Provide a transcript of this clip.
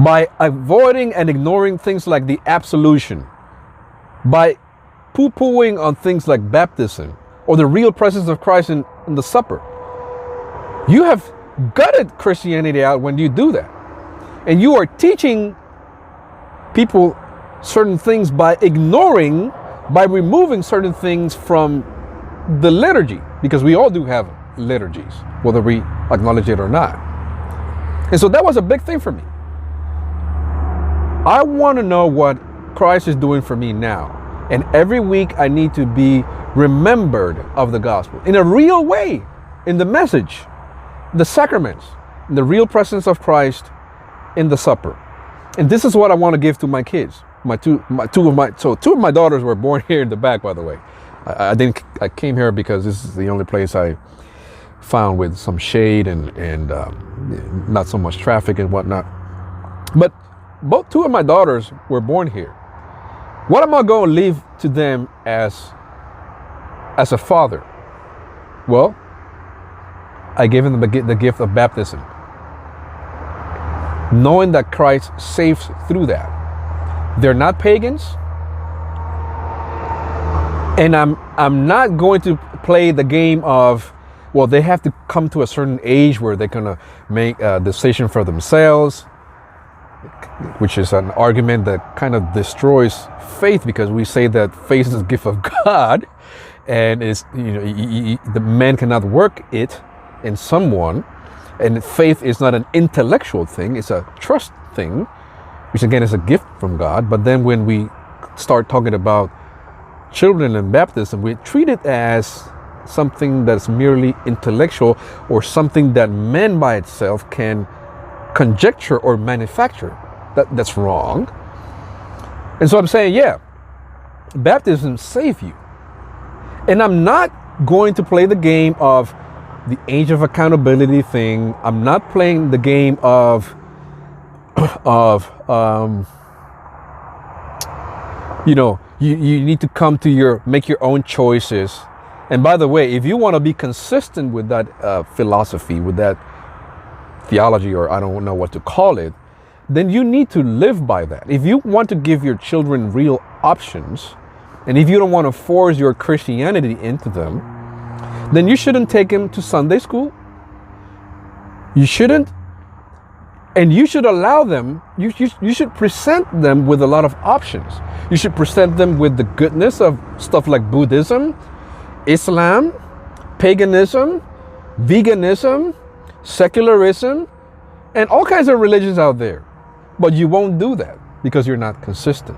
by avoiding and ignoring things like the absolution, by poo-pooing on things like baptism or the real presence of Christ in the supper. You have gutted Christianity out when you do that. And you are teaching people certain things by removing certain things from the liturgy, because we all do have liturgies, whether we acknowledge it or not. And so that was a big thing for me. I want to know what Christ is doing for me now. And every week I need to be remembered of the gospel in a real way, in the message, the sacraments, the real presence of Christ in the supper. And this is what I want to give to my kids. Two of my daughters were born here in the back, by the way. I came here because this is the only place I found with some shade and not so much traffic and whatnot. But two of my daughters were born here. What am I going to leave to them as a father? Well, I gave them the gift of baptism, knowing that Christ saves through that. They're not pagans, and I'm not going to play the game of, well, they have to come to a certain age where they're going to make a decision for themselves, which is an argument that kind of destroys faith, because we say that faith is a gift of God, and is, the man cannot work it in someone, and faith is not an intellectual thing, it's a trust thing, which again is a gift from God. But then when we start talking about children and baptism, we treat it as something that's merely intellectual, or something that man by itself can conjecture or manufacture. That's wrong. And so I'm saying, yeah, baptism saves you. And I'm not going to play the game of the age of accountability thing. I'm not playing the game of you need to come to make your own choices. And by the way, if you want to be consistent with that philosophy, with that theology, or I don't know what to call it, then you need to live by that. If you want to give your children real options, and if you don't want to force your Christianity into them, then you shouldn't take them to Sunday school. You shouldn't. And you should allow them, you should present them with a lot of options. You should present them with the goodness of stuff like Buddhism, Islam, paganism, veganism, secularism, and all kinds of religions out there. But you won't do that because you're not consistent.